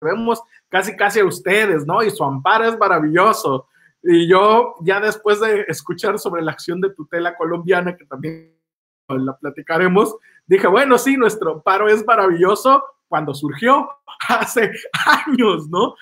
debemos casi a ustedes, ¿no? Y su amparo es maravilloso. Y yo, ya después de escuchar sobre la acción de tutela colombiana, que también la platicaremos, dije, bueno, sí, nuestro amparo es maravilloso cuando surgió hace años, ¿no?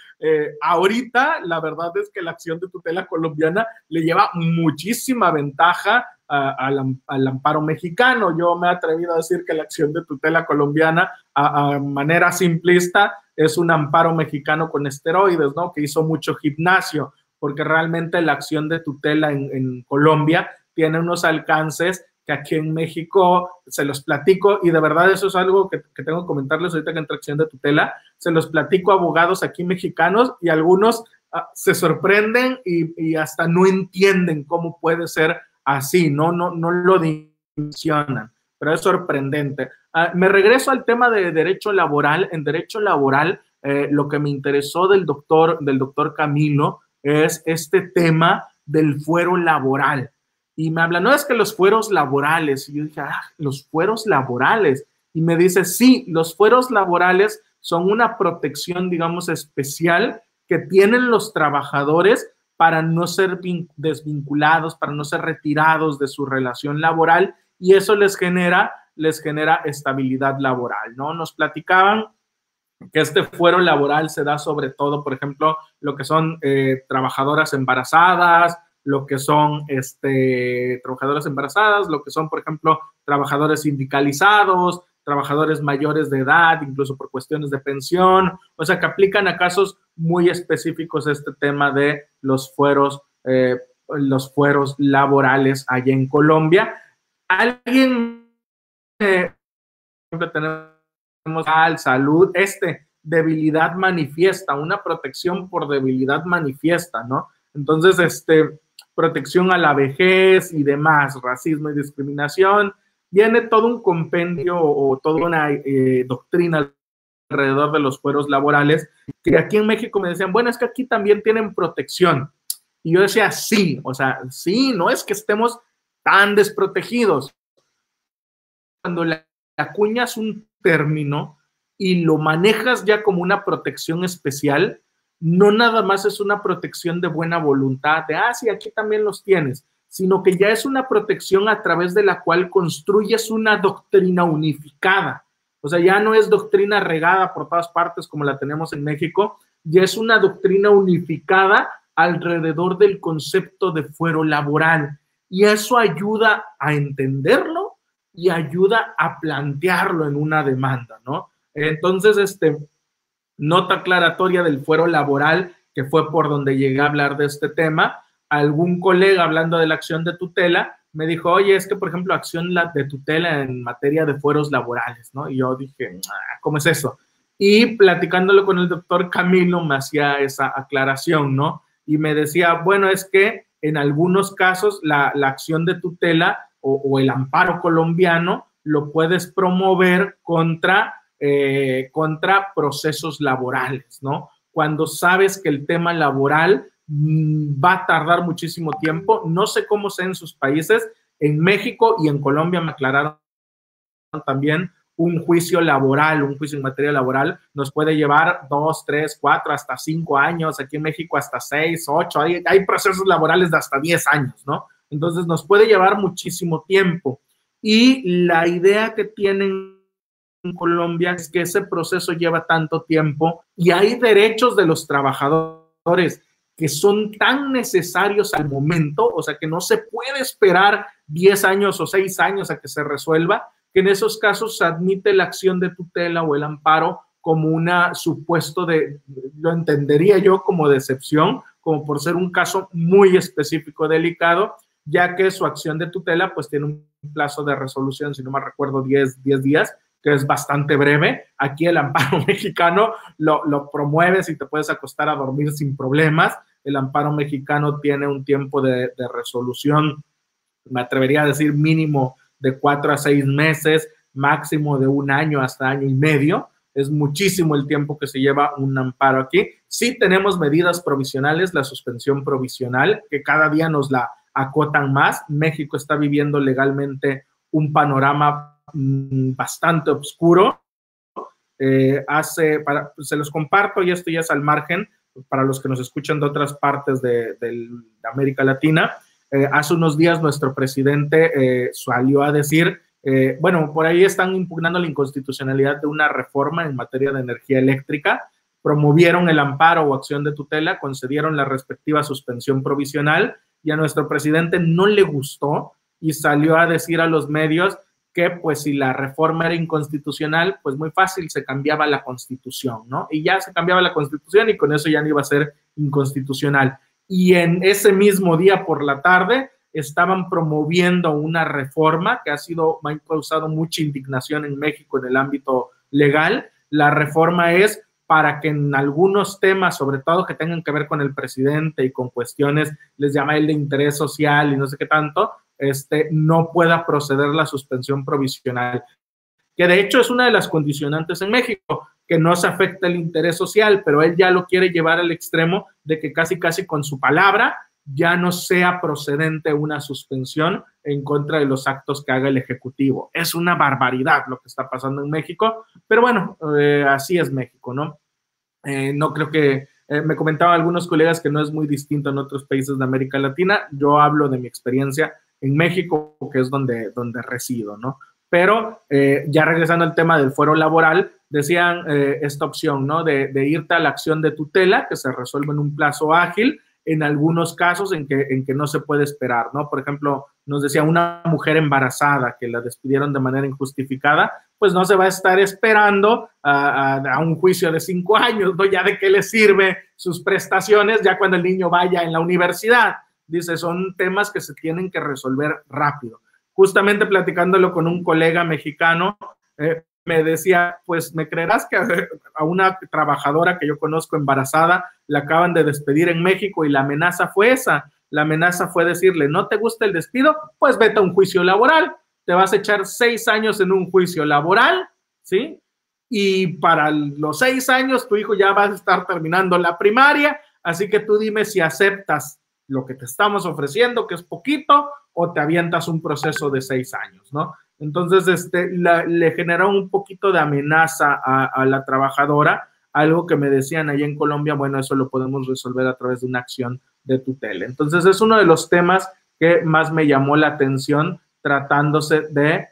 Ahorita, la verdad es que la acción de tutela colombiana le lleva muchísima ventaja al amparo mexicano. Yo me he atrevido a decir que la acción de tutela colombiana, a manera simplista, es un amparo mexicano con esteroides, ¿no? Que hizo mucho gimnasio, porque realmente la acción de tutela en Colombia tiene unos alcances que aquí en México se los platico, y de verdad eso es algo que tengo que comentarles ahorita que entra acción de tutela, se los platico a abogados aquí mexicanos y algunos se sorprenden y hasta no entienden cómo puede ser así, no lo dimensionan, pero es sorprendente. Me regreso al tema de derecho laboral. En derecho laboral, lo que me interesó del doctor Camilo es este tema del fuero laboral. Y me habla, no, es que los fueros laborales. Y yo dije, los fueros laborales. Y me dice, sí, los fueros laborales son una protección, digamos, especial que tienen los trabajadores para no ser desvinculados, para no ser retirados de su relación laboral, y eso les genera estabilidad laboral, ¿no? Nos platicaban que este fuero laboral se da sobre todo, por ejemplo, lo que son trabajadoras embarazadas, lo que son trabajadoras embarazadas, lo que son, por ejemplo, trabajadores sindicalizados, trabajadores mayores de edad, incluso por cuestiones de pensión, o sea, que aplican a casos muy específicos este tema de los fueros laborales allá en Colombia. Alguien, tenemos salud, debilidad manifiesta, una protección por debilidad manifiesta, ¿no? Entonces, protección a la vejez y demás, racismo y discriminación, viene todo un compendio o toda una doctrina alrededor de los fueros laborales, que aquí en México me decían, bueno, es que aquí también tienen protección. Y yo decía, sí, o sea, sí, no es que estemos tan desprotegidos. Cuando le acuñas un término y lo manejas ya como una protección especial, no nada más es una protección de buena voluntad, de, sí, aquí también los tienes, sino que ya es una protección a través de la cual construyes una doctrina unificada. O sea, ya no es doctrina regada por todas partes como la tenemos en México, ya es una doctrina unificada alrededor del concepto de fuero laboral. Y eso ayuda a entenderlo y ayuda a plantearlo en una demanda, ¿no? Entonces, nota aclaratoria del fuero laboral, que fue por donde llegué a hablar de este tema. Algún colega, hablando de la acción de tutela, me dijo, oye, es que, por ejemplo, acción de tutela en materia de fueros laborales, ¿no? Y yo dije, ¿cómo es eso? Y platicándolo con el doctor Camilo, me hacía esa aclaración, ¿no? Y me decía, bueno, es que en algunos casos la acción de tutela o el amparo colombiano lo puedes promover contra procesos laborales, ¿no? Cuando sabes que el tema laboral va a tardar muchísimo tiempo, no sé cómo sea en sus países, en México y en Colombia me aclararon también, un juicio laboral, un juicio en materia laboral nos puede llevar 2, 3, 4, hasta 5 años, aquí en México hasta 6, 8, hay procesos laborales de hasta 10 años, ¿no? Entonces nos puede llevar muchísimo tiempo. Y la idea que tienen en Colombia es que ese proceso lleva tanto tiempo y hay derechos de los trabajadores que son tan necesarios al momento, o sea, que no se puede esperar 10 años o 6 años a que se resuelva, que en esos casos se admite la acción de tutela o el amparo como una supuesto lo entendería yo como de excepción, como por ser un caso muy específico, delicado, ya que su acción de tutela pues tiene un plazo de resolución, si no me recuerdo, 10 días, que es bastante breve. Aquí el amparo mexicano lo promueves y te puedes acostar a dormir sin problemas. El amparo mexicano tiene un tiempo de resolución, me atrevería a decir mínimo de 4 a 6 meses, máximo de 1 año hasta año y medio. Es muchísimo el tiempo que se lleva un amparo aquí. Sí tenemos medidas provisionales, la suspensión provisional, que cada día nos la acotan más. México está viviendo legalmente un panorama bastante oscuro. se los comparto, y esto ya es al margen, para los que nos escuchan de otras partes de América Latina. Hace unos días nuestro presidente salió a decir, bueno, por ahí están impugnando la inconstitucionalidad de una reforma en materia de energía eléctrica, promovieron el amparo o acción de tutela, concedieron la respectiva suspensión provisional, y a nuestro presidente no le gustó y salió a decir a los medios que pues si la reforma era inconstitucional, pues muy fácil, se cambiaba la Constitución, ¿no? Y ya se cambiaba la Constitución y con eso ya no iba a ser inconstitucional. Y en ese mismo día por la tarde estaban promoviendo una reforma que ha causado mucha indignación en México en el ámbito legal. La reforma es para que en algunos temas, sobre todo que tengan que ver con el presidente y con cuestiones, les llama él de interés social y no sé qué tanto, no pueda proceder la suspensión provisional, que de hecho es una de las condicionantes en México, que no se afecta el interés social, pero él ya lo quiere llevar al extremo de que casi con su palabra ya no sea procedente una suspensión en contra de los actos que haga el Ejecutivo. Es una barbaridad lo que está pasando en México, pero bueno, así es México, ¿no? No creo que, me comentaban algunos colegas que no es muy distinto en otros países de América Latina. Yo hablo de mi experiencia en México, que es donde resido, ¿no? Pero ya regresando al tema del fuero laboral, decían esta opción, ¿no? De irte a la acción de tutela, que se resuelve en un plazo ágil, en algunos casos en que no se puede esperar, ¿no? Por ejemplo, nos decía una mujer embarazada que la despidieron de manera injustificada, pues no se va a estar esperando a un juicio de 5 años, ¿no? Ya de qué le sirve sus prestaciones ya cuando el niño vaya en la universidad. Dice, son temas que se tienen que resolver rápido. Justamente platicándolo con un colega mexicano, me decía, pues me creerás que a una trabajadora que yo conozco embarazada la acaban de despedir en México y la amenaza fue esa. La amenaza fue decirle, ¿no te gusta el despido? Pues vete a un juicio laboral. Te vas a echar 6 años en un juicio laboral, ¿sí? Y para los 6 años tu hijo ya va a estar terminando la primaria, así que tú dime si aceptas lo que te estamos ofreciendo, que es poquito, o te avientas un proceso de 6 años, ¿no? Entonces, le generó un poquito de amenaza a la trabajadora, algo que me decían allá en Colombia, bueno, eso lo podemos resolver a través de una acción de tutela. Entonces, es uno de los temas que más me llamó la atención tratándose de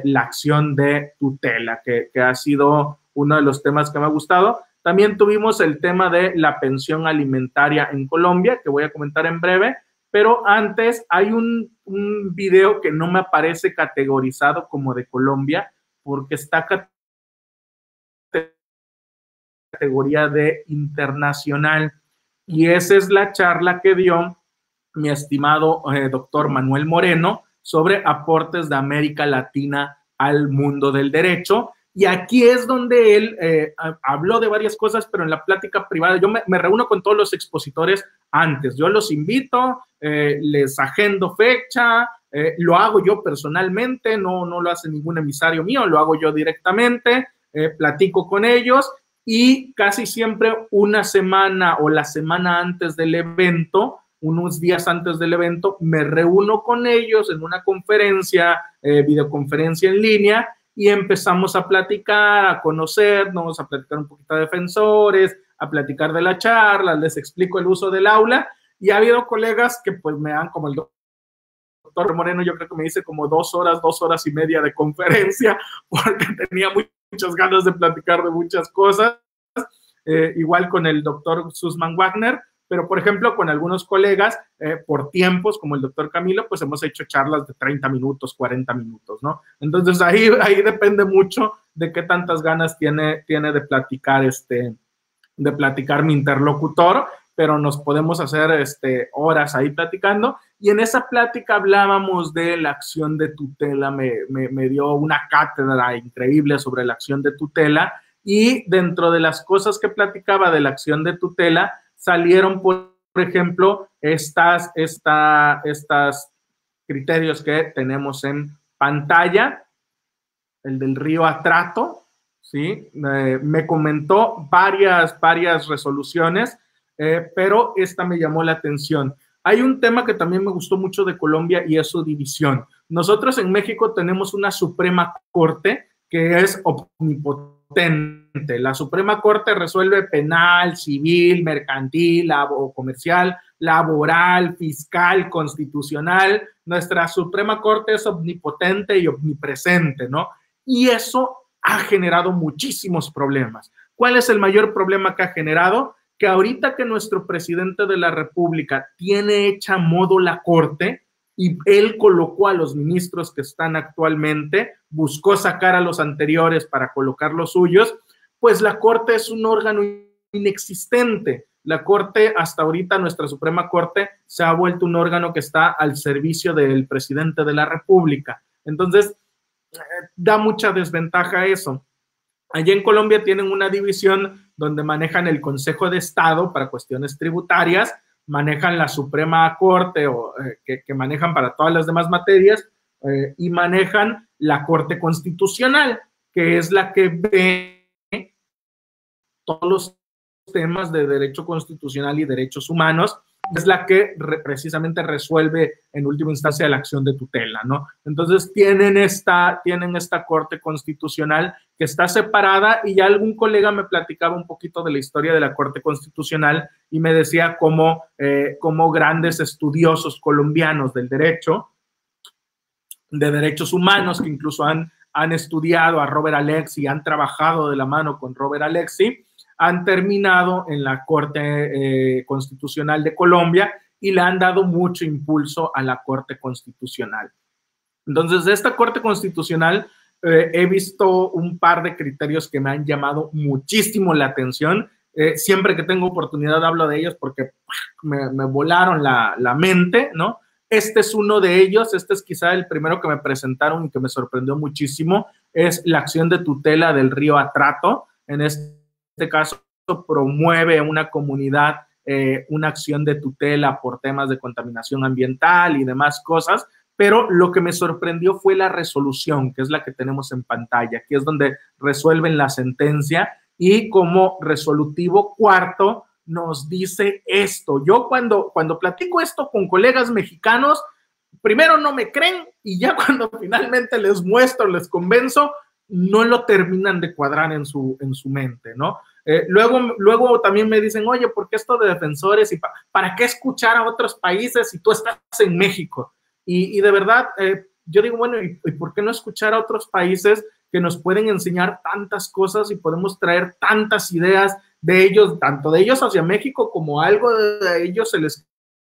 la acción de tutela, que ha sido uno de los temas que me ha gustado. También tuvimos el tema de la pensión alimentaria en Colombia, que voy a comentar en breve, pero antes hay un video que no me aparece categorizado como de Colombia, porque está categoría de internacional, y esa es la charla que dio mi estimado doctor Manuel Moreno sobre aportes de América Latina al mundo del derecho. Y aquí es donde él habló de varias cosas, pero en la plática privada, yo me reúno con todos los expositores antes, yo los invito, les agendo fecha, lo hago yo personalmente, no lo hace ningún emisario mío, lo hago yo directamente, platico con ellos y casi siempre una semana o la semana antes del evento, unos días antes del evento, me reúno con ellos en una conferencia, videoconferencia en línea, y empezamos a platicar, a conocernos, a platicar un poquito de defensores, a platicar de la charla, les explico el uso del aula, y ha habido colegas que pues me dan, como el doctor Moreno, yo creo que me hice como 2 horas y media de conferencia, porque tenía muchas ganas de platicar de muchas cosas, igual con el doctor Sussman Wagner, pero por ejemplo con algunos colegas por tiempos, como el doctor Camilo, pues hemos hecho charlas de 30 minutos, 40 minutos, ¿no? Entonces ahí depende mucho de qué tantas ganas tiene de platicar mi interlocutor, pero nos podemos hacer horas ahí platicando, y en esa plática hablábamos de la acción de tutela, me dio una cátedra increíble sobre la acción de tutela, y dentro de las cosas que platicaba de la acción de tutela, salieron, por ejemplo, estas criterios que tenemos en pantalla, el del río Atrato, ¿sí? Me comentó varias resoluciones, pero esta me llamó la atención. Hay un tema que también me gustó mucho de Colombia y es su división. Nosotros en México tenemos una Suprema Corte que es omnipotente, La Suprema Corte resuelve penal, civil, mercantil o comercial, laboral, fiscal, constitucional. Nuestra Suprema Corte es omnipotente y omnipresente, ¿no? Y eso ha generado muchísimos problemas. ¿Cuál es el mayor problema que ha generado? Que ahorita que nuestro presidente de la República tiene hecha a modo la Corte, y él colocó a los ministros que están actualmente, buscó sacar a los anteriores para colocar los suyos, pues la Corte es un órgano inexistente. La Corte, hasta ahorita, nuestra Suprema Corte, se ha vuelto un órgano que está al servicio del presidente de la República. Entonces, da mucha desventaja eso. Allá en Colombia tienen una división donde manejan el Consejo de Estado para cuestiones tributarias, manejan la Suprema Corte que manejan para todas las demás materias y manejan la Corte Constitucional, que es la que ve todos los temas de derecho constitucional y derechos humanos, es la que precisamente resuelve en última instancia la acción de tutela, ¿no? Entonces tienen esta Corte Constitucional que está separada, y ya algún colega me platicaba un poquito de la historia de la Corte Constitucional y me decía cómo grandes estudiosos colombianos del derecho, de derechos humanos, que incluso han estudiado a Robert Alexi, han trabajado de la mano con Robert Alexi, han terminado en la Corte Constitucional de Colombia y le han dado mucho impulso a la Corte Constitucional. Entonces, de esta Corte Constitucional he visto un par de criterios que me han llamado muchísimo la atención. Siempre que tengo oportunidad hablo de ellos porque me volaron la mente, ¿no? Este es uno de ellos, este es quizá el primero que me presentaron y que me sorprendió muchísimo, es la acción de tutela del río Atrato. En este caso promueve una comunidad una acción de tutela por temas de contaminación ambiental y demás cosas, pero lo que me sorprendió fue la resolución, que es la que tenemos en pantalla, que es donde resuelven la sentencia, y como resolutivo cuarto nos dice esto. Yo cuando platico esto con colegas mexicanos, primero no me creen, y ya cuando finalmente les muestro, les convenzo, no lo terminan de cuadrar en su mente, ¿no? Luego también me dicen, oye, ¿por qué esto de defensores? ¿Y para qué escuchar a otros países si tú estás en México? Y de verdad, yo digo, bueno, ¿y por qué no escuchar a otros países que nos pueden enseñar tantas cosas y podemos traer tantas ideas de ellos, tanto de ellos hacia México como algo de ellos se les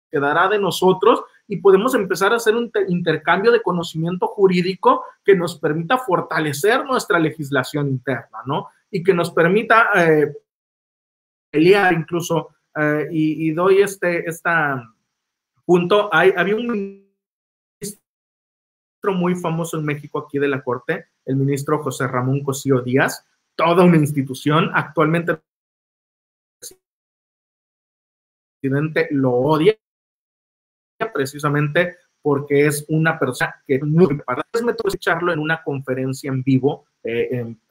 quedará de nosotros, y podemos empezar a hacer un intercambio de conocimiento jurídico que nos permita fortalecer nuestra legislación interna, ¿no? Y que nos permita pelear incluso, y doy este punto. Había un ministro muy famoso en México aquí de la Corte, el ministro José Ramón Cosío Díaz, toda una institución. Actualmente el presidente lo odia precisamente porque es una persona que es muy preparada. Me tocó escucharlo en una conferencia en vivo,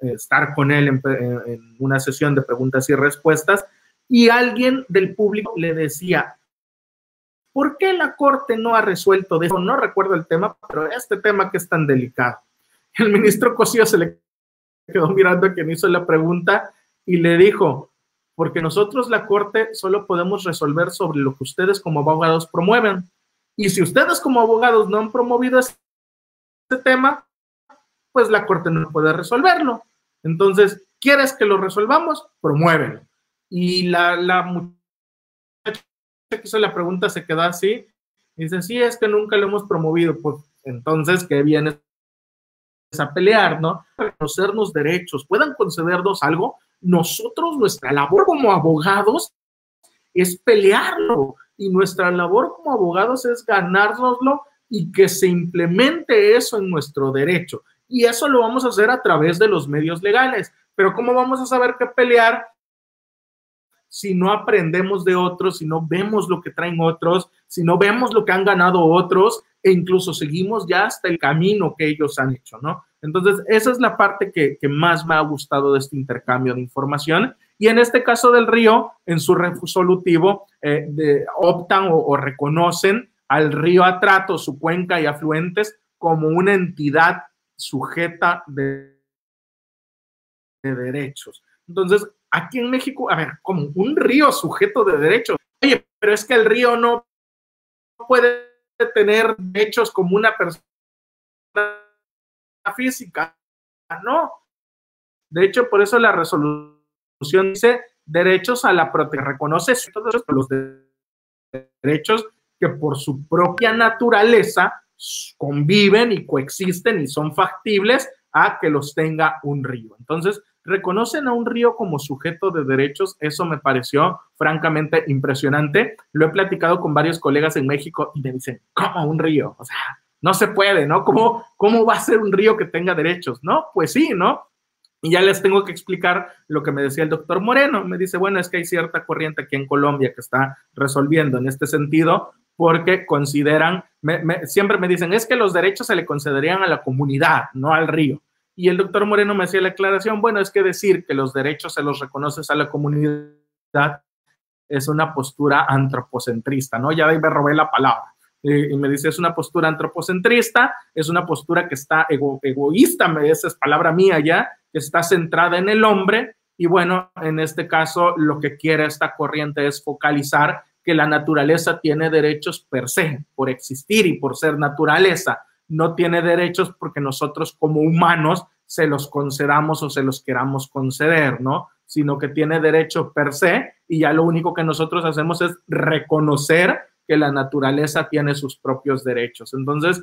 estar con él en una sesión de preguntas y respuestas, y alguien del público le decía, ¿por qué la Corte no ha resuelto de eso? No recuerdo el tema, pero este tema que es tan delicado. El ministro Cosío se le quedó mirando a quien hizo la pregunta y le dijo, porque nosotros la Corte solo podemos resolver sobre lo que ustedes como abogados promueven. Y si ustedes como abogados no han promovido este tema, pues la Corte no puede resolverlo. Entonces, ¿quieres que lo resolvamos? Promuévelo. Y la muchacha que hizo la pregunta se quedó así y dice, sí, es que nunca lo hemos promovido. Pues entonces, ¿qué vienes a pelear, no? Reconocernos derechos, puedan concedernos algo. Nosotros, nuestra labor como abogados es pelearlo, y nuestra labor como abogados es ganárnoslo y que se implemente eso en nuestro derecho. Y eso lo vamos a hacer a través de los medios legales. Pero ¿cómo vamos a saber qué pelear si no aprendemos de otros, si no vemos lo que traen otros, si no vemos lo que han ganado otros, e incluso seguimos ya hasta el camino que ellos han hecho, ¿no? Entonces, esa es la parte que más me ha gustado de este intercambio de información. Y en este caso del río, en su resolutivo, optan o reconocen al río Atrato, su cuenca y afluentes, como una entidad sujeta de derechos. Entonces, aquí en México, a ver, como un río sujeto de derechos. Oye, pero es que el río no puede tener derechos como una persona física, ¿no? De hecho, por eso la resolución dice derechos a la protección, reconoce todos los derechos que por su propia naturaleza conviven y coexisten y son factibles a que los tenga un río. Entonces, reconocen a un río como sujeto de derechos, eso me pareció francamente impresionante. Lo he platicado con varios colegas en México y me dicen, ¿cómo un río? O sea, no se puede, ¿no? ¿Cómo va a ser un río que tenga derechos? ¿No? Pues sí, ¿no? Y ya les tengo que explicar lo que me decía el doctor Moreno. Me dice, bueno, es que hay cierta corriente aquí en Colombia que está resolviendo en este sentido porque consideran, siempre me dicen, es que los derechos se le concederían a la comunidad, no al río. Y el doctor Moreno me hacía la aclaración, bueno, es que decir que los derechos se los reconoces a la comunidad es una postura antropocentrista, ¿no? Ya de ahí me robé la palabra. Y me dice, es una postura antropocentrista, es una postura que está egoísta, esa es palabra mía ya, que está centrada en el hombre, y bueno, en este caso lo que quiere esta corriente es focalizar que la naturaleza tiene derechos per se, por existir y por ser naturaleza, no tiene derechos porque nosotros como humanos se los concedamos o se los queramos conceder, ¿no? Sino que tiene derechos per se y ya lo único que nosotros hacemos es reconocer que la naturaleza tiene sus propios derechos. Entonces,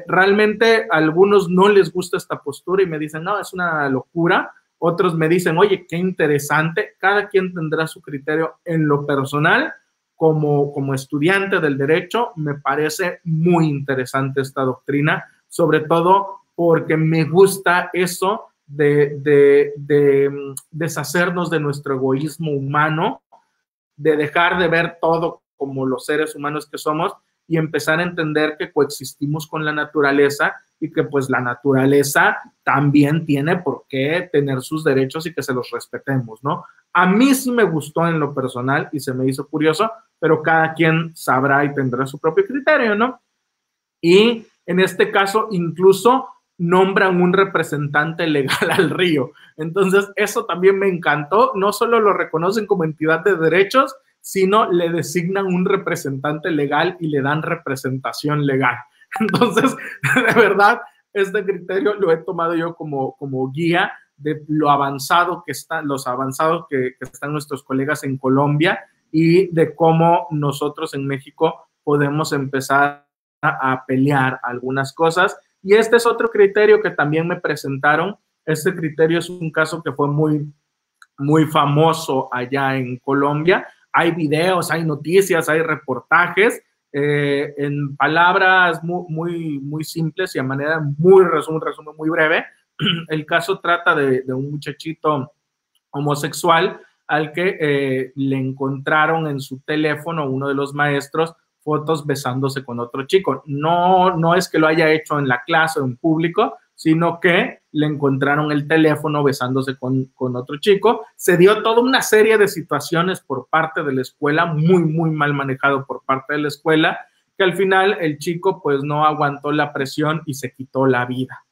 realmente a algunos no les gusta esta postura y me dicen, no, es una locura. Otros me dicen, oye, qué interesante. Cada quien tendrá su criterio. En lo personal, como estudiante del derecho, me parece muy interesante esta doctrina, sobre todo porque me gusta eso de deshacernos de nuestro egoísmo humano, de dejar de ver todo como los seres humanos que somos y empezar a entender que coexistimos con la naturaleza y que pues la naturaleza también tiene por qué tener sus derechos y que se los respetemos, ¿no? A mí sí me gustó en lo personal y se me hizo curioso, pero cada quien sabrá y tendrá su propio criterio, ¿no? Y en este caso incluso nombran un representante legal al río. Entonces eso también me encantó, no solo lo reconocen como entidad de derechos, sino le designan un representante legal y le dan representación legal. Entonces, de verdad, este criterio lo he tomado yo como guía de lo avanzado que están, los avanzados que están nuestros colegas en Colombia y de cómo nosotros en México podemos empezar a pelear algunas cosas. Y este es otro criterio que también me presentaron. Este criterio es un caso que fue muy famoso allá en Colombia. Hay videos, hay noticias, hay reportajes, en palabras muy simples y a manera un resumen muy breve. El caso trata de un muchachito homosexual al que le encontraron en su teléfono uno de los maestros fotos besándose con otro chico. No es que lo haya hecho en la clase o en público, sino que le encontraron el teléfono besándose con otro chico. Se dio toda una serie de situaciones por parte de la escuela, muy mal manejado por parte de la escuela, que al final el chico pues no aguantó la presión y se quitó la vida.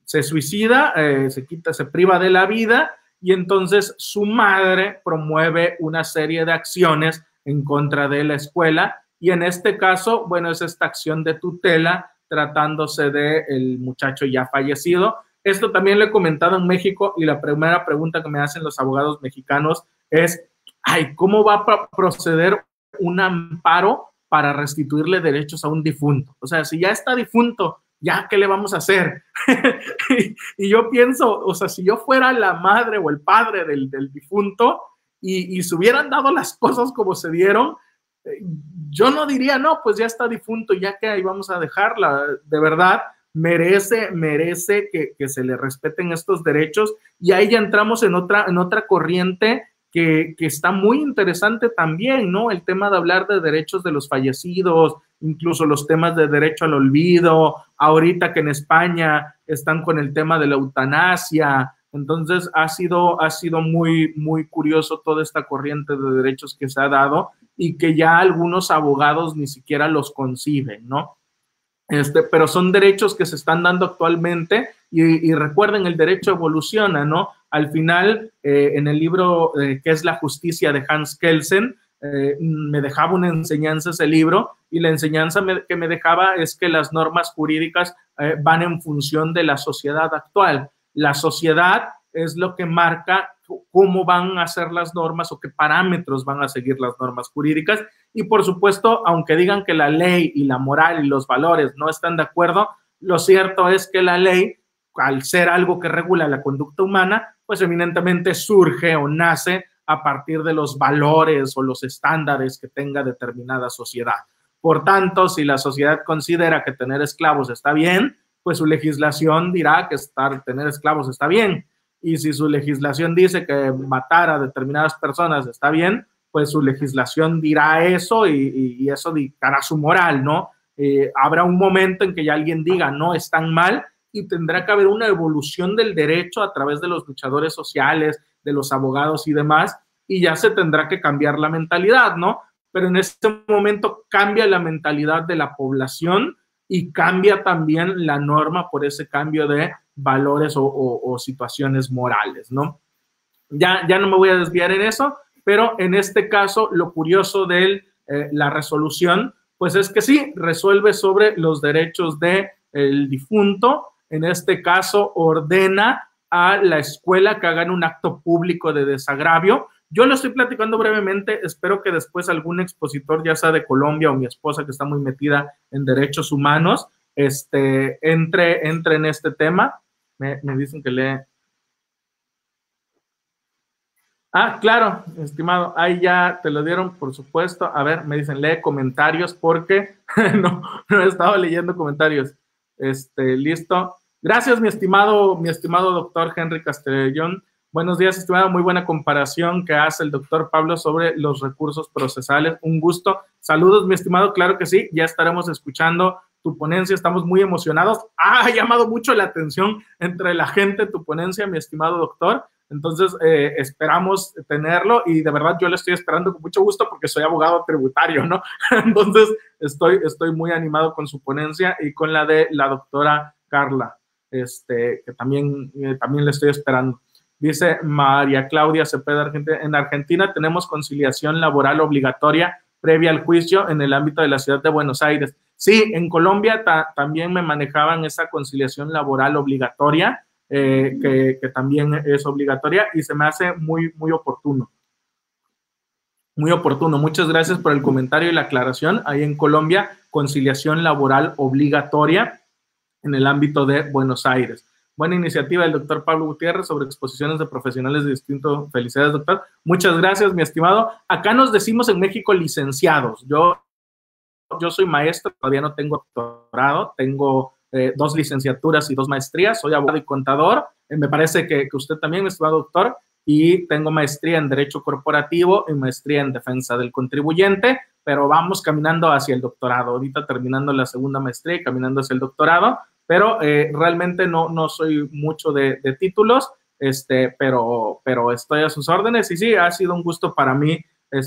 Se suicida, se priva de la vida y entonces su madre promueve una serie de acciones en contra de la escuela y en este caso, bueno, es esta acción de tutela tratándose del muchacho ya fallecido. Esto también lo he comentado en México y la primera pregunta que me hacen los abogados mexicanos es, ¿cómo va a proceder un amparo para restituirle derechos a un difunto? O sea, si ya está difunto, ¿ya qué le vamos a hacer? y yo pienso, o sea, si yo fuera la madre o el padre del difunto y se hubieran dado las cosas como se dieron, yo no diría, no, pues ya está difunto, ya que ahí vamos a dejarla. De verdad, merece que se le respeten estos derechos y ahí ya entramos en otra corriente que está muy interesante también, ¿no? El tema de hablar de derechos de los fallecidos, incluso los temas de derecho al olvido, ahorita que en España están con el tema de la eutanasia. Entonces ha sido muy curioso toda esta corriente de derechos que se ha dado y que ya algunos abogados ni siquiera los conciben, ¿no? Pero son derechos que se están dando actualmente y recuerden, el derecho evoluciona, ¿no? al final, en el libro ¿Qué es la justicia? De Hans Kelsen, me dejaba una enseñanza ese libro, y la enseñanza que me dejaba es que las normas jurídicas van en función de la sociedad actual. La sociedad es lo que marca cómo van a ser las normas o qué parámetros van a seguir las normas jurídicas. Y por supuesto, aunque digan que la ley y la moral y los valores no están de acuerdo, lo cierto es que la ley, al ser algo que regula la conducta humana, pues eminentemente surge o nace a partir de los valores o los estándares que tenga determinada sociedad. Por tanto, si la sociedad considera que tener esclavos está bien, pues su legislación dirá que tener esclavos está bien. Y si su legislación dice que matar a determinadas personas está bien, pues su legislación dirá eso, y eso dictará su moral, ¿no? Habrá un momento en que ya alguien diga no, están mal, y tendrá que haber una evolución del derecho a través de los luchadores sociales, de los abogados y demás, y ya se tendrá que cambiar la mentalidad, ¿no? Pero en este momento cambia la mentalidad de la población y cambia también la norma por ese cambio de valores o situaciones morales, ¿no? Ya no me voy a desviar en eso, pero en este caso lo curioso de la resolución, pues es que sí, resuelve sobre los derechos del difunto. En este caso ordena a la escuela que hagan un acto público de desagravio. Yo lo estoy platicando brevemente, espero que después algún expositor, ya sea de Colombia o mi esposa que está muy metida en derechos humanos, entre en este tema. Me dicen que lee. Ah, claro, estimado, ahí ya te lo dieron, por supuesto. A ver, me dicen, lee comentarios porque no he estado leyendo comentarios. Listo. Gracias, mi estimado doctor Henry Castellón. Buenos días, estimado. Muy buena comparación que hace el doctor Pablo sobre los recursos procesales. Un gusto. Saludos, mi estimado. Claro que sí, ya estaremos escuchando tu ponencia. Estamos muy emocionados. Ha llamado mucho la atención entre la gente tu ponencia, mi estimado doctor. Entonces, esperamos tenerlo, y de verdad yo le estoy esperando con mucho gusto porque soy abogado tributario, ¿no? Entonces, estoy muy animado con su ponencia y con la de la doctora Carla, que también le estoy esperando. Dice María Claudia Cepeda, en Argentina tenemos conciliación laboral obligatoria previa al juicio en el ámbito de la ciudad de Buenos Aires. Sí, en Colombia también me manejaban esa conciliación laboral obligatoria, que también es obligatoria, y se me hace muy oportuno. Muy oportuno. Muchas gracias por el comentario y la aclaración. Ahí en Colombia, conciliación laboral obligatoria en el ámbito de Buenos Aires. Buena iniciativa del doctor Pablo Gutiérrez sobre exposiciones de profesionales de distinto. Felicidades, doctor. Muchas gracias, mi estimado. Acá nos decimos en México licenciados. Yo soy maestro, todavía no tengo doctorado, tengo 2 licenciaturas y 2 maestrías, soy abogado y contador, me parece que usted también, mi estimado doctor, y tengo maestría en Derecho Corporativo y maestría en Defensa del Contribuyente, pero vamos caminando hacia el doctorado, ahorita terminando la segunda maestría y caminando hacia el doctorado, pero realmente no soy mucho de títulos, pero estoy a sus órdenes, y sí, ha sido un gusto para mí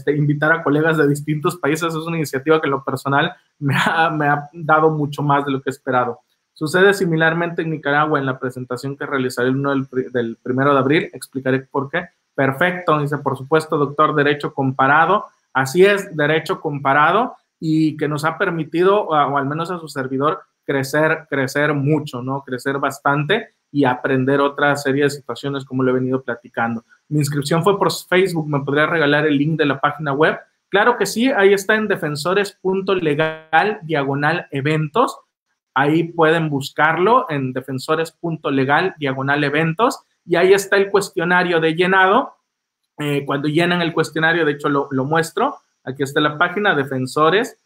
invitar a colegas de distintos países. Es una iniciativa que en lo personal me ha dado mucho más de lo que he esperado. Sucede similarmente en Nicaragua. En la presentación que realizaré el 1 del 1 de abril, explicaré por qué. Perfecto, dice, por supuesto, doctor, derecho comparado. Así es, derecho comparado, y que nos ha permitido, o al menos a su servidor, crecer mucho, ¿no? Crecer bastante y aprender otra serie de situaciones como lo he venido platicando. Mi inscripción fue por Facebook. ¿Me podría regalar el link de la página web? Claro que sí, ahí está en defensores.legal/eventos. Ahí pueden buscarlo en defensores.legal/eventos, y ahí está el cuestionario de llenado. Cuando llenan el cuestionario, de hecho lo muestro, aquí está la página, Defensores,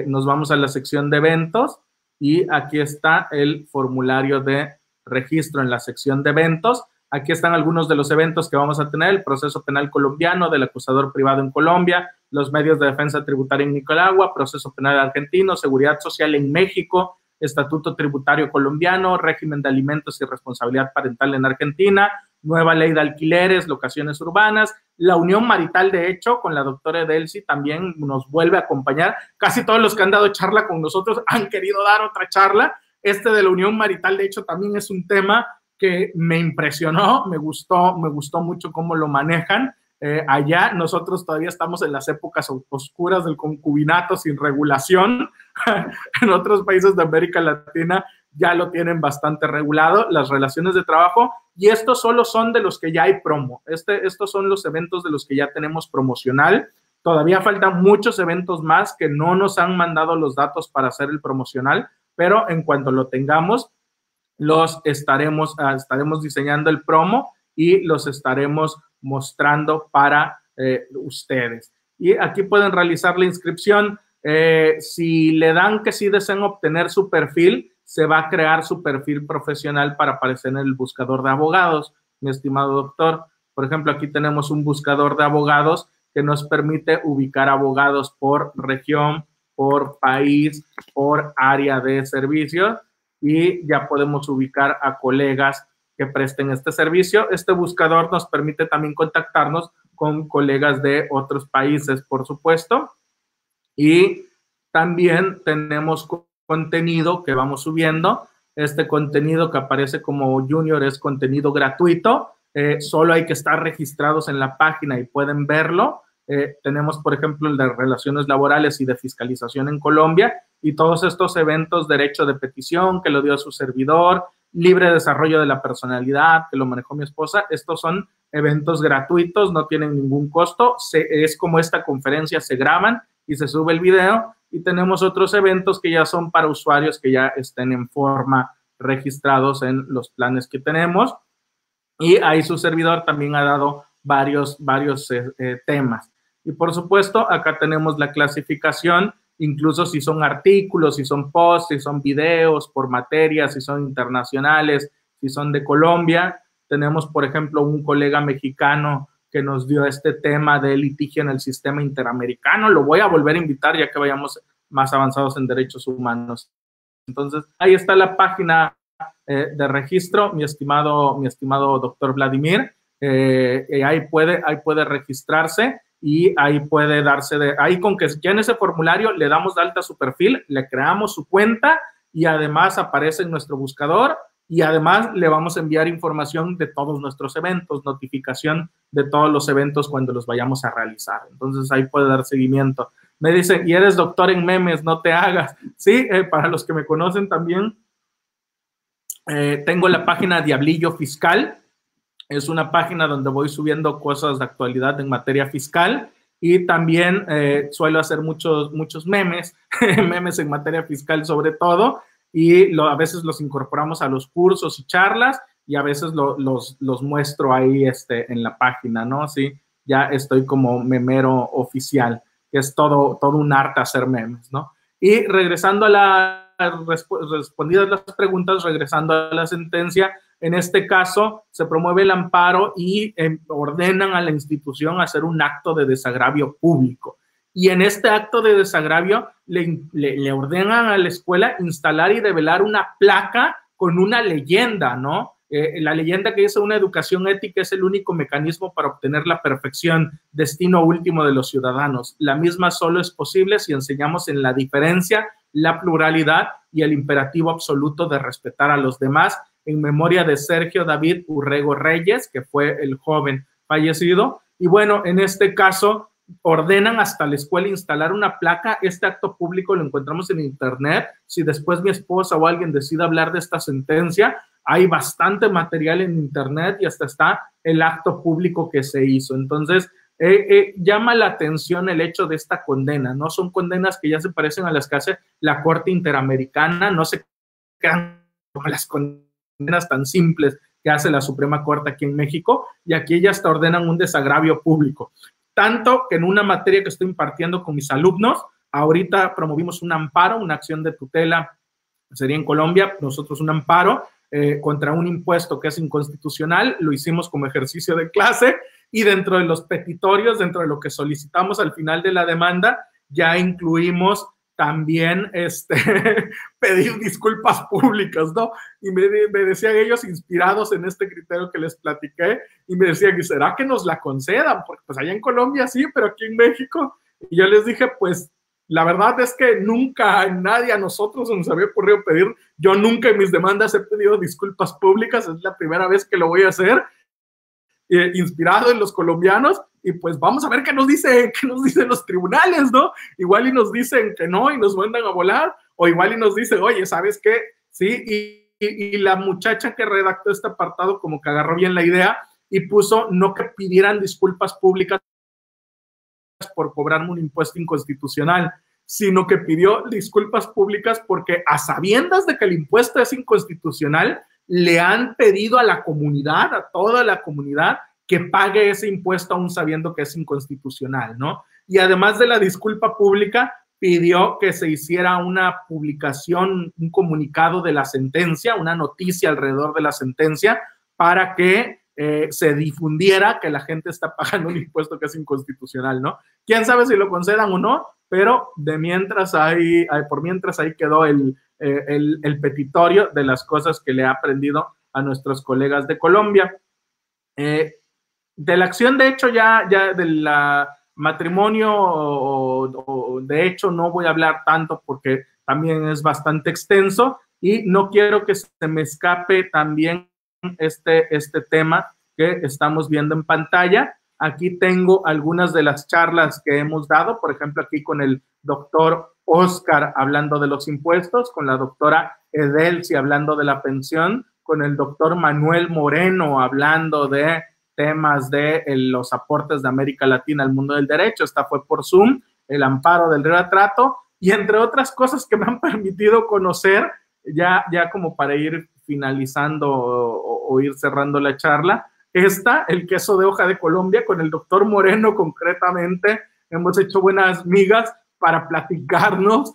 nos vamos a la sección de eventos, y aquí está el formulario de registro en la sección de eventos. Aquí están algunos de los eventos que vamos a tener: el proceso penal colombiano del acusador privado en Colombia, los medios de defensa tributaria en Nicaragua, proceso penal argentino, seguridad social en México, estatuto tributario colombiano, régimen de alimentos y responsabilidad parental en Argentina, nueva ley de alquileres, locaciones urbanas, la unión marital. De hecho, con la doctora Edelsi también nos vuelve a acompañar. Casi todos los que han dado charla con nosotros han querido dar otra charla. De la unión marital, de hecho, también es un tema que me impresionó, me gustó mucho cómo lo manejan. Allá nosotros todavía estamos en las épocas oscuras del concubinato sin regulación. En otros países de América Latina ya lo tienen bastante regulado, las relaciones de trabajo, y estos solo son de los que ya hay promo. Estos son los eventos de los que ya tenemos promocional. Todavía faltan muchos eventos más que no nos han mandado los datos para hacer el promocional, pero en cuanto lo tengamos, los estaremos diseñando el promo y los estaremos mostrando para ustedes. Y aquí pueden realizar la inscripción. Si le dan que sí desean obtener su perfil, se va a crear su perfil profesional para aparecer en el buscador de abogados, mi estimado doctor. Por ejemplo, aquí tenemos un buscador de abogados que nos permite ubicar abogados por región, por país, por área de servicios, y ya podemos ubicar a colegas que presten este servicio. Este buscador nos permite también contactarnos con colegas de otros países, por supuesto, y también tenemos contenido que vamos subiendo. Este contenido que aparece como junior es contenido gratuito. Solo hay que estar registrados en la página y pueden verlo. Tenemos, por ejemplo, el de relaciones laborales y de fiscalización en Colombia, y todos estos eventos, derecho de petición, que lo dio su servidor, libre desarrollo de la personalidad, que lo manejó mi esposa. Estos son eventos gratuitos, no tienen ningún costo. Es como esta conferencia, se graban y se sube el video. Y tenemos otros eventos que ya son para usuarios que ya estén en forma registrados en los planes que tenemos. Y ahí su servidor también ha dado varios temas. Y por supuesto, acá tenemos la clasificación, incluso si son artículos, si son posts, si son videos por materia, si son internacionales, si son de Colombia. Tenemos, por ejemplo, un colega mexicano que nos dio este tema de litigio en el sistema interamericano. Lo voy a volver a invitar ya que vayamos más avanzados en derechos humanos. Entonces, ahí está la página de registro, mi estimado doctor Vladimir. Ahí puede registrarse y ahí puede darse ahí con que ya en ese formulario le damos de alta su perfil, le creamos su cuenta y además aparece en nuestro buscador, y además le vamos a enviar información de todos nuestros eventos, notificación de todos los eventos cuando los vayamos a realizar. Entonces ahí puede dar seguimiento. Me dicen, y eres doctor en memes, no te hagas. Sí, para los que me conocen también, tengo la página Diablillo Fiscal. Es una página donde voy subiendo cosas de actualidad en materia fiscal, y también suelo hacer muchos memes, memes en materia fiscal sobre todo, y a veces los incorporamos a los cursos y charlas, y a veces los muestro ahí en la página, ¿no? Sí, ya estoy como memero oficial, que es todo un arte hacer memes, ¿no? Y regresando respondidas las preguntas, regresando a la sentencia, en este caso se promueve el amparo y ordenan a la institución hacer un acto de desagravio público. Y en este acto de desagravio le ordenan a la escuela instalar y develar una placa con una leyenda, ¿no? La leyenda que dice: una educación ética es el único mecanismo para obtener la perfección, destino último de los ciudadanos. La misma solo es posible si enseñamos en la diferencia, la pluralidad y el imperativo absoluto de respetar a los demás, en memoria de Sergio David Urrego Reyes, que fue el joven fallecido. Y bueno, en este caso ordenan hasta la escuela instalar una placa. Este acto público lo encontramos en internet. Si después mi esposa o alguien decide hablar de esta sentencia, hay bastante material en internet y hasta está el acto público que se hizo. Entonces, llama la atención el hecho de esta condena, ¿no? Son condenas que ya se parecen a las que hace la Corte Interamericana, no se quedan como las condenas tan simples que hace la Suprema Corte aquí en México, y aquí ya hasta ordenan un desagravio público. Tanto que en una materia que estoy impartiendo con mis alumnos, ahorita promovimos un amparo, una acción de tutela, sería en Colombia, nosotros un amparo contra un impuesto que es inconstitucional. Lo hicimos como ejercicio de clase, y dentro de los petitorios, dentro de lo que solicitamos al final de la demanda, ya incluimos también pedir disculpas públicas, ¿no? Y me decían ellos, inspirados en este criterio que les platiqué, y me decían: ¿y será que nos la concedan? Porque pues allá en Colombia sí, pero aquí en México. Y yo les dije, pues La verdad es que nunca nadie a nosotros se nos había ocurrido pedir, yo nunca en mis demandas he pedido disculpas públicas, es la primera vez que lo voy a hacer, inspirado en los colombianos, y pues vamos a ver qué nos dicen los tribunales, ¿no? Igual y nos dicen que no y nos mandan a volar, o igual y nos dicen, oye, ¿sabes qué? Sí, y la muchacha que redactó este apartado como que agarró bien la idea y puso no que pidieran disculpas públicas por cobrarme un impuesto inconstitucional, sino que pidió disculpas públicas porque a sabiendas de que el impuesto es inconstitucional, le han pedido a la comunidad, a toda la comunidad, que pague ese impuesto aún sabiendo que es inconstitucional, ¿no? Y además de la disculpa pública, pidió que se hiciera una publicación, un comunicado de la sentencia, una noticia alrededor de la sentencia, para que se difundiera que la gente está pagando un impuesto que es inconstitucional, ¿no? Quién sabe si lo concedan o no, pero por mientras ahí quedó el petitorio de las cosas que le ha aprendido a nuestros colegas de Colombia. De la acción, de hecho, ya del matrimonio, de hecho, no voy a hablar tanto porque también es bastante extenso y no quiero que se me escape también este tema que estamos viendo en pantalla. Aquí tengo algunas de las charlas que hemos dado, por ejemplo, aquí con el doctor Oscar hablando de los impuestos, con la doctora Edelsi hablando de la pensión, con el doctor Manuel Moreno hablando de temas de los aportes de América Latina al mundo del derecho. Esta fue por Zoom, el amparo del retrato, y entre otras cosas que me han permitido conocer, ya como para ir finalizando o ir cerrando la charla, el queso de hoja de Colombia, con el doctor Moreno concretamente, hemos hecho buenas migas para platicarnos,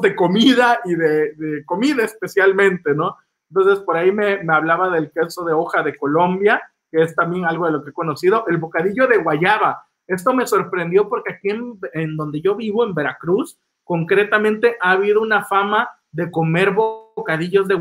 de comida y de comida especialmente, ¿no? Entonces, por ahí me hablaba del queso de hoja de Colombia, que es también algo de lo que he conocido. El bocadillo de guayaba. Esto me sorprendió porque aquí en donde yo vivo, en Veracruz, concretamente ha habido una fama de comer bocadillos de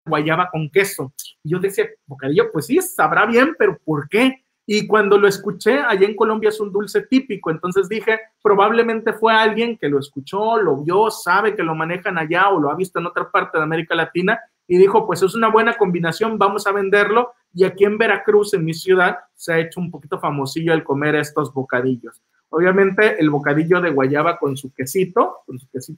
guayaba con queso. Y yo decía, bocadillo, pues sí, sabrá bien, pero ¿por qué? Y cuando lo escuché, allá en Colombia es un dulce típico, entonces dije, probablemente fue alguien que lo escuchó, lo vio, sabe que lo manejan allá o lo ha visto en otra parte de América Latina y dijo, pues es una buena combinación, vamos a venderlo. Y aquí en Veracruz, en mi ciudad, se ha hecho un poquito famosillo el comer estos bocadillos. Obviamente el bocadillo de guayaba con su quesito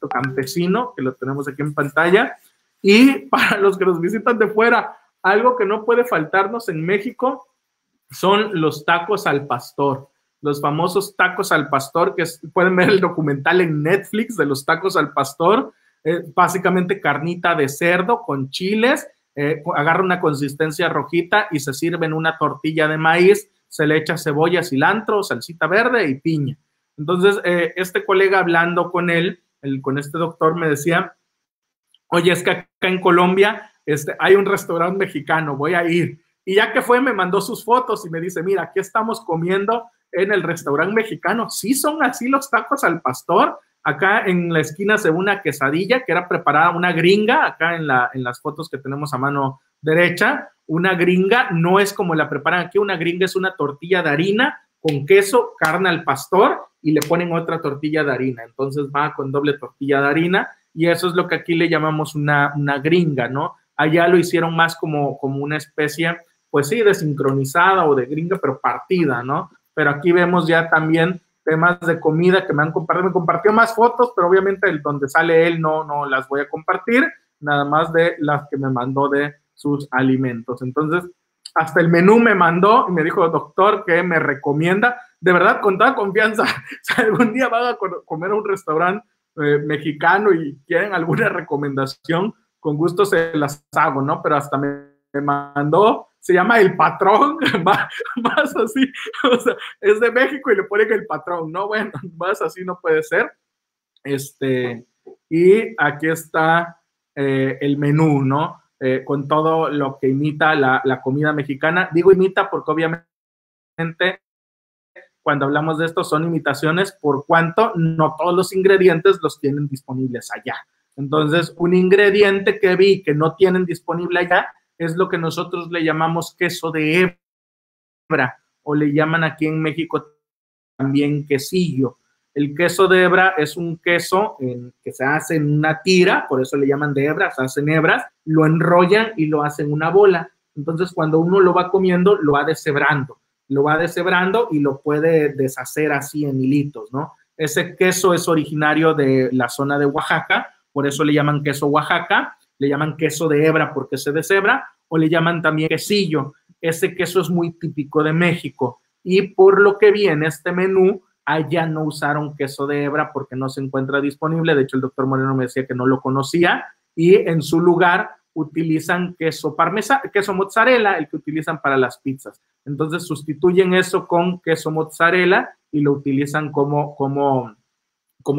campesino, que lo tenemos aquí en pantalla. Y para los que nos visitan de fuera, algo que no puede faltarnos en México son los tacos al pastor, los famosos tacos al pastor, que pueden ver el documental en Netflix de los tacos al pastor, básicamente carnita de cerdo con chiles, agarra una consistencia rojita y se sirve en una tortilla de maíz, se le echa cebolla, cilantro, salsita verde y piña. Entonces, este colega hablando con él, con este doctor, me decía, oye, es que acá en Colombia hay un restaurante mexicano, voy a ir. Y ya que fue, me mandó sus fotos y me dice, mira, aquí estamos comiendo en el restaurante mexicano. Sí son así los tacos al pastor. Acá en la esquina se ve una quesadilla que era preparada una gringa, acá en las fotos que tenemos a mano derecha. Una gringa no es como la preparan aquí, una gringa es una tortilla de harina con queso, carne al pastor y le ponen otra tortilla de harina. Entonces va con doble tortilla de harina y eso es lo que aquí le llamamos una gringa, ¿no? Allá lo hicieron más como una especie, pues sí, de sincronizada o de gringa, pero partida, ¿no? Pero aquí vemos ya también temas de comida que me compartió más fotos, pero obviamente donde sale él no las voy a compartir, nada más de las que me mandó de sus alimentos. Entonces, hasta el menú me mandó y me dijo, doctor, ¿qué me recomienda? De verdad, con toda confianza, si algún día van a comer a un restaurante mexicano y quieren alguna recomendación, con gusto se las hago, ¿no? Pero hasta me mandó, se llama El Patrón, más así, o sea, es de México y le ponen El Patrón, ¿no? Bueno, más así no puede ser. Y aquí está el menú, ¿no? Con todo lo que imita la comida mexicana. Digo imita porque obviamente cuando hablamos de esto son imitaciones por cuanto no todos los ingredientes los tienen disponibles allá. Entonces, un ingrediente que vi que no tienen disponible allá es lo que nosotros le llamamos queso de hebra o le llaman aquí en México también quesillo. El queso de hebra es un queso que se hace en una tira, por eso le llaman de hebra, se hacen hebras, lo enrollan y lo hacen una bola. Entonces, cuando uno lo va comiendo, lo va deshebrando y lo puede deshacer así en hilitos, ¿no? Ese queso es originario de la zona de Oaxaca, por eso le llaman queso Oaxaca, le llaman queso de hebra porque se deshebra, o le llaman también quesillo. Ese queso es muy típico de México y por lo que vi en este menú, allá no usaron queso de hebra porque no se encuentra disponible. De hecho, el doctor Moreno me decía que no lo conocía y en su lugar utilizan queso parmesano, queso mozzarella, el que utilizan para las pizzas. Entonces sustituyen eso con queso mozzarella y lo utilizan como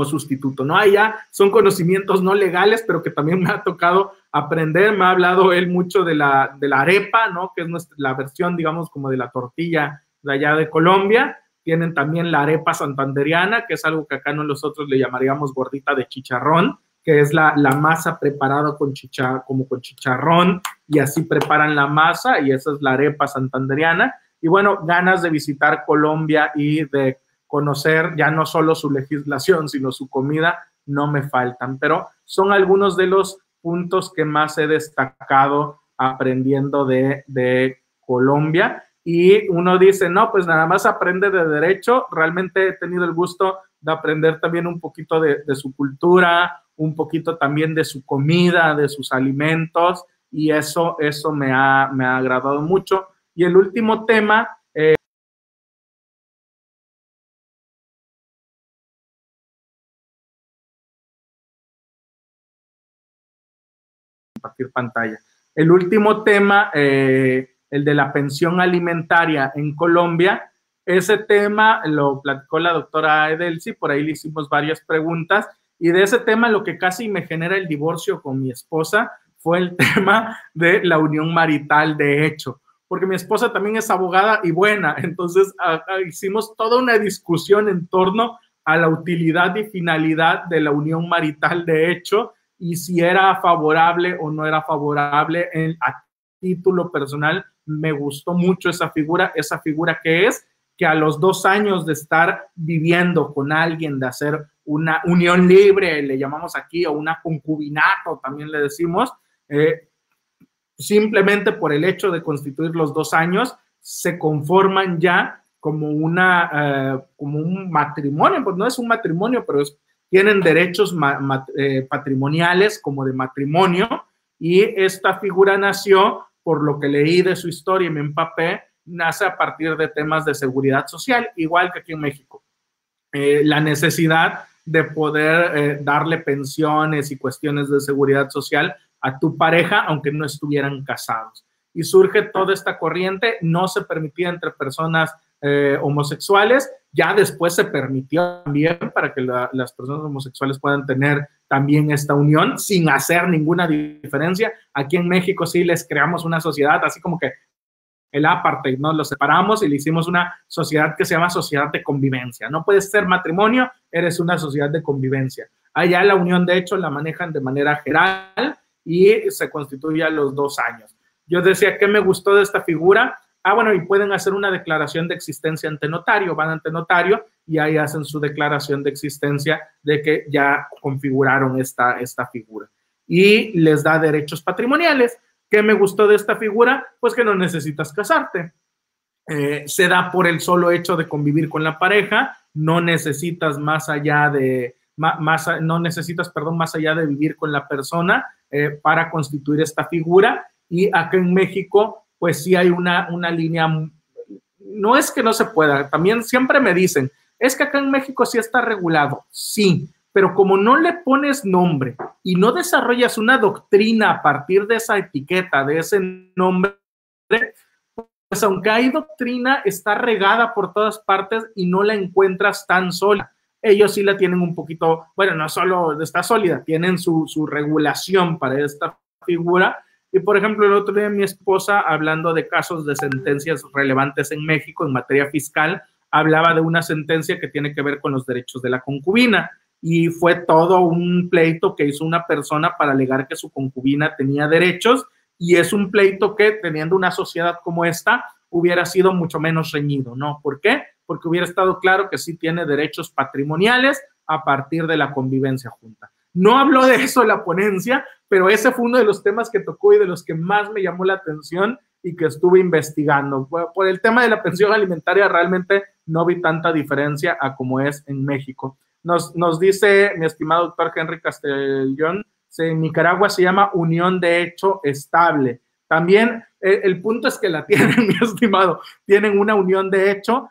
sustituto, ¿no? Allá son conocimientos no legales, pero que también me ha tocado aprender. Me ha hablado él mucho de la arepa, ¿no? Que es la versión, digamos, como de la tortilla de allá de Colombia. Tienen también la arepa santandereana, que es algo que acá nosotros le llamaríamos gordita de chicharrón, que es la masa preparada con chicharrón, y así preparan la masa, y esa es la arepa santandereana. Y bueno, ganas de visitar Colombia y de conocer ya no solo su legislación, sino su comida, no me faltan, pero son algunos de los puntos que más he destacado aprendiendo de Colombia. Y uno dice, no, pues nada más aprende de derecho. Realmente he tenido el gusto de aprender también un poquito de su cultura, un poquito también de su comida, de sus alimentos, y eso me ha agradado mucho. Y el último tema, compartir pantalla. El último tema, el de la pensión alimentaria en Colombia, ese tema lo platicó la doctora Edelsi, por ahí le hicimos varias preguntas, y de ese tema lo que casi me genera el divorcio con mi esposa fue el tema de la unión marital de hecho, porque mi esposa también es abogada y buena, entonces hicimos toda una discusión en torno a la utilidad y finalidad de la unión marital de hecho, y si era favorable o no era favorable. A título personal me gustó mucho esa figura que es que a los 2 años de estar viviendo con alguien, de hacer una unión libre, le llamamos aquí, o una concubinato, también le decimos, simplemente por el hecho de constituir los 2 años, se conforman ya como como un matrimonio. Pues no es un matrimonio, pero tienen derechos patrimoniales como de matrimonio, y esta figura nació, por lo que leí de su historia y me empapé, nace a partir de temas de seguridad social, igual que aquí en México. La necesidad de poder darle pensiones y cuestiones de seguridad social a tu pareja, aunque no estuvieran casados. Y surge toda esta corriente, no se permitía entre personas homosexuales, ya después se permitió también para que las personas homosexuales puedan tener también esta unión sin hacer ninguna diferencia. Aquí en México sí les creamos una sociedad, así como que el apartheid, ¿no? Lo separamos y le hicimos una sociedad que se llama sociedad de convivencia. No puedes ser matrimonio, eres una sociedad de convivencia. Allá la unión, de hecho, la manejan de manera general y se constituye a los 2 años. Yo decía, ¿qué me gustó de esta figura? Bueno, y pueden hacer una declaración de existencia ante notario, van ante notario y ahí hacen su declaración de existencia de que ya configuraron esta figura. Y les da derechos patrimoniales. ¿Qué me gustó de esta figura? Pues que no necesitas casarte. Se da por el solo hecho de convivir con la pareja, no necesitas más allá de vivir con la persona para constituir esta figura. Y acá en México, pues sí hay una línea, no es que no se pueda, también siempre me dicen, es que acá en México sí está regulado, sí, pero como no le pones nombre y no desarrollas una doctrina a partir de esa etiqueta, de ese nombre, pues aunque hay doctrina, está regada por todas partes y no la encuentras tan sola. Ellos sí la tienen un poquito, bueno, no solo está sólida, tienen su regulación para esta figura. Y, por ejemplo, el otro día mi esposa, hablando de casos de sentencias relevantes en México en materia fiscal, hablaba de una sentencia que tiene que ver con los derechos de la concubina. Y fue todo un pleito que hizo una persona para alegar que su concubina tenía derechos, y es un pleito que, teniendo una sociedad como esta, hubiera sido mucho menos reñido, ¿no? ¿Por qué? porque hubiera estado claro que sí tiene derechos patrimoniales a partir de la convivencia junta. No habló de eso en la ponencia, pero ese fue uno de los temas que tocó y de los que más me llamó la atención y que estuve investigando. Por el tema de la pensión alimentaria realmente no vi tanta diferencia a como es en México. Nos dice mi estimado doctor Henry Castellón, en Nicaragua se llama unión de hecho estable. También el punto es que la tienen, mi estimado, tienen una unión de hecho,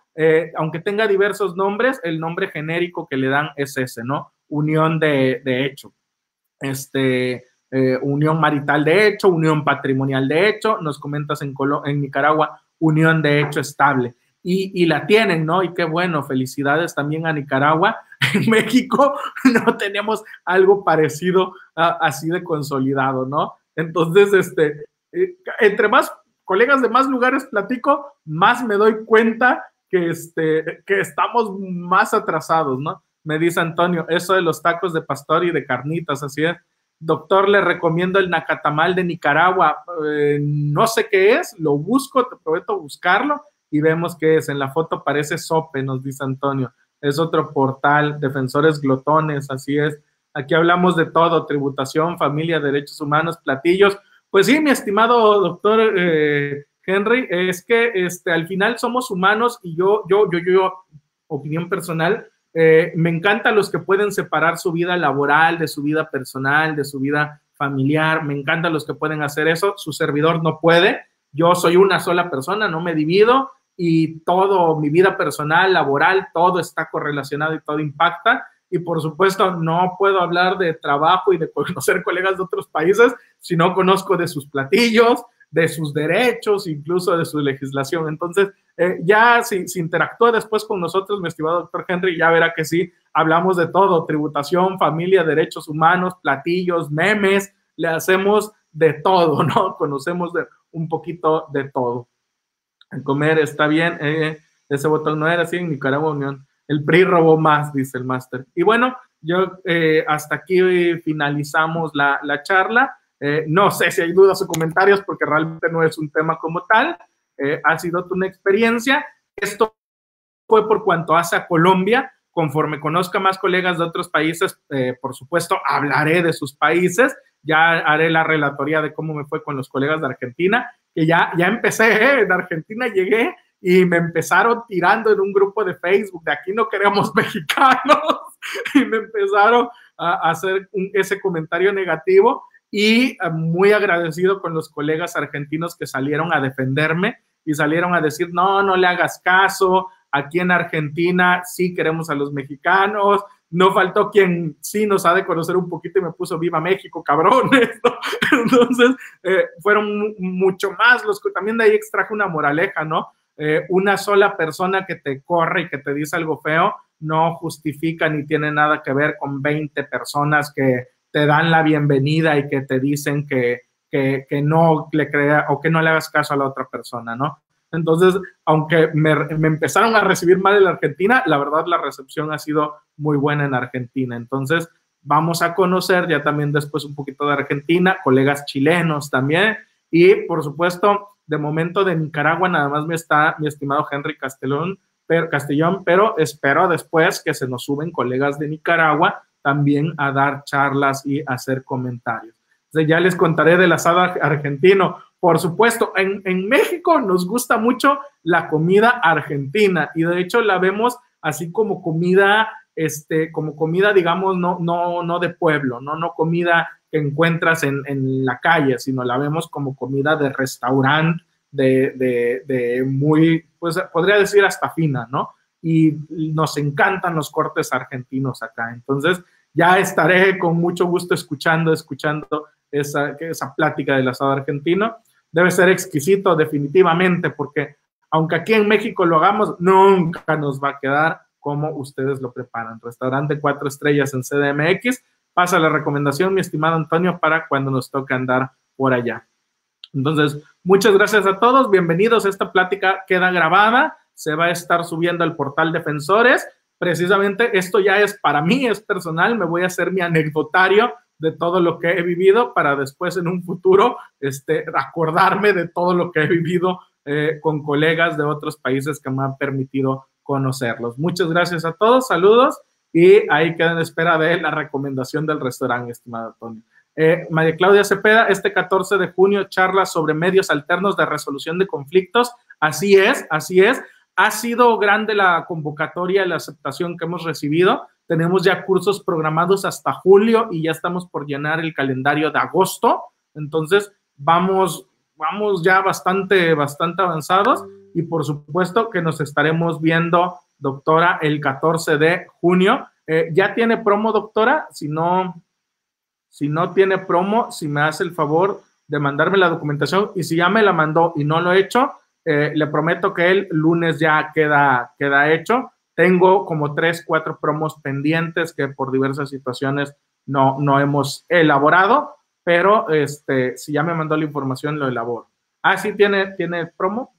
aunque tenga diversos nombres, el nombre genérico que le dan es ese, ¿no? Unión de hecho. Unión marital de hecho, unión patrimonial de hecho, nos comentas en Nicaragua, unión de hecho estable. Y la tienen, ¿no? Y qué bueno, felicidades también a Nicaragua. En México no tenemos algo parecido así de consolidado, ¿no? Entonces, entre más colegas de más lugares platico, más me doy cuenta que estamos más atrasados, ¿no? Me dice Antonio, eso de los tacos de pastor y de carnitas, así es. Doctor, le recomiendo el nacatamal de Nicaragua. No sé qué es, lo busco, te prometo buscarlo y vemos qué es. En la foto parece sope, nos dice Antonio. Es otro portal, defensores glotones, así es. Aquí hablamos de todo, tributación, familia, derechos humanos, platillos. Pues sí, mi estimado doctor Henry, es que al final somos humanos y yo, opinión personal, me encantan los que pueden separar su vida laboral de su vida personal, de su vida familiar, me encantan los que pueden hacer eso, su servidor no puede, yo soy una sola persona, no me divido y todo, mi vida personal, laboral, todo está correlacionado y todo impacta y por supuesto no puedo hablar de trabajo y de conocer colegas de otros países si no conozco de sus platillos, de sus derechos, incluso de su legislación. Entonces, ya si interactúa después con nosotros, mi estimado doctor Henry, ya verá que sí, hablamos de todo, tributación, familia, derechos humanos, platillos, memes, le hacemos de todo, ¿no? Conocemos un poquito de todo. En comer está bien, ese botón no era así en Nicaragua Unión. El PRI robó más, dice el máster. Y bueno, yo hasta aquí finalizamos la charla. No sé si hay dudas o comentarios porque realmente no es un tema como tal. Ha sido una experiencia. Esto fue por cuanto hace a Colombia. Conforme conozca más colegas de otros países, por supuesto, hablaré de sus países. Ya haré la relatoría de cómo me fue con los colegas de Argentina, que ya empecé, en Argentina llegué y me empezaron tirando en un grupo de Facebook de aquí no queremos mexicanos y me empezaron a hacer ese comentario negativo. Y muy agradecido con los colegas argentinos que salieron a defenderme y salieron a decir, no le hagas caso, aquí en Argentina sí queremos a los mexicanos, no faltó quien sí nos ha de conocer un poquito y me puso viva México, cabrones, ¿no? Entonces, fueron mucho más los que también de ahí extraje una moraleja, ¿no? Una sola persona que te corre y que te dice algo feo no justifica ni tiene nada que ver con 20 personas que te dan la bienvenida y que te dicen que no le crea o que no le hagas caso a la otra persona, ¿no? Entonces, aunque me empezaron a recibir mal en la Argentina, la verdad la recepción ha sido muy buena en Argentina. Entonces, vamos a conocer ya también después un poquito de Argentina, colegas chilenos también y, por supuesto, de momento de Nicaragua nada más me está mi estimado Henry Castellón, pero espero después que se nos suben colegas de Nicaragua también a dar charlas y hacer comentarios. Entonces, ya les contaré del asado argentino. Por supuesto, en México nos gusta mucho la comida argentina y de hecho la vemos así como comida, digamos, no de pueblo, no comida que encuentras en la calle, sino la vemos como comida de restaurante, de muy, pues podría decir hasta fina, ¿no? Y nos encantan los cortes argentinos acá. Entonces, ya estaré con mucho gusto escuchando esa plática del asado argentino. Debe ser exquisito definitivamente porque aunque aquí en México lo hagamos, nunca nos va a quedar como ustedes lo preparan. Restaurante 4 estrellas en CDMX. Pasa la recomendación, mi estimado Antonio, para cuando nos toque andar por allá. Entonces, muchas gracias a todos. Bienvenidos. Esta plática queda grabada. Se va a estar subiendo al portal Defensores. Precisamente esto ya es para mí, es personal, me voy a hacer mi anecdotario de todo lo que he vivido para después en un futuro acordarme de todo lo que he vivido con colegas de otros países que me han permitido conocerlos. Muchas gracias a todos, saludos, y ahí queda en espera de la recomendación del restaurante, estimado Antonio. María Claudia Cepeda, este 14 de junio, charla sobre medios alternos de resolución de conflictos. Así es, así es. Ha sido grande la convocatoria y la aceptación que hemos recibido. Tenemos ya cursos programados hasta julio y ya estamos por llenar el calendario de agosto. Entonces, vamos ya bastante avanzados y por supuesto que nos estaremos viendo, doctora, el 14 de junio. ¿Ya tiene promo, doctora? Si no tiene promo, si me hace el favor de mandarme la documentación, y si ya me la mandó y no lo he hecho, le prometo que el lunes ya queda hecho. Tengo como 3, 4 promos pendientes que por diversas situaciones no hemos elaborado, pero si ya me mandó la información, lo elaboro. Ah, sí, tiene promo.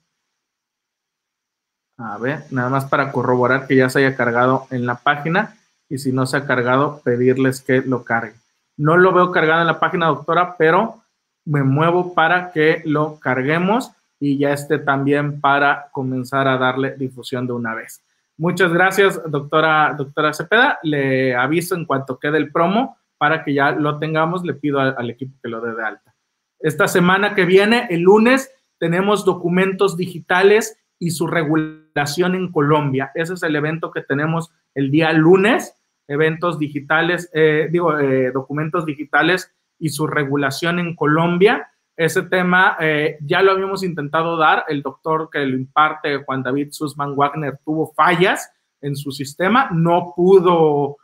A ver, nada más para corroborar que ya se haya cargado en la página, y si no se ha cargado, pedirles que lo carguen. No lo veo cargado en la página, doctora, pero me muevo para que lo carguemos y ya esté también para comenzar a darle difusión de una vez. Muchas gracias, doctora Cepeda. Le aviso en cuanto quede el promo para que ya lo tengamos. Le pido al equipo que lo dé de alta. Esta semana que viene, el lunes, tenemos documentos digitales y su regulación en Colombia. Ese es el evento que tenemos el día lunes. Eventos digitales, documentos digitales y su regulación en Colombia. Ese tema ya lo habíamos intentado dar. El doctor que lo imparte, Juan David Sussman Wagner, tuvo fallas en su sistema, no pudo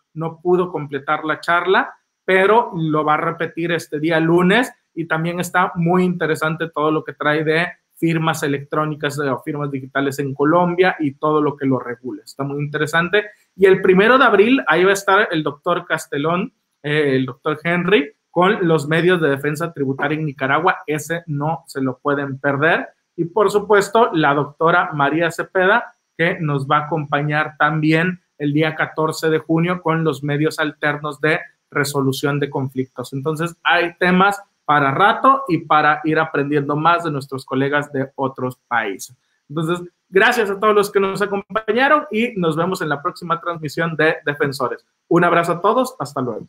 completar la charla, pero lo va a repetir este día lunes, y también está muy interesante todo lo que trae de firmas electrónicas o firmas digitales en Colombia y todo lo que lo regula. Está muy interesante. Y el 1 de abril, ahí va a estar el doctor Castelón, el doctor Henry, con los medios de defensa tributaria en Nicaragua. Ese no se lo pueden perder. Y por supuesto, la doctora María Cepeda, que nos va a acompañar también el día 14 de junio con los medios alternos de resolución de conflictos. Entonces, hay temas para rato y para ir aprendiendo más de nuestros colegas de otros países. Entonces, gracias a todos los que nos acompañaron y nos vemos en la próxima transmisión de Defensores. Un abrazo a todos, hasta luego.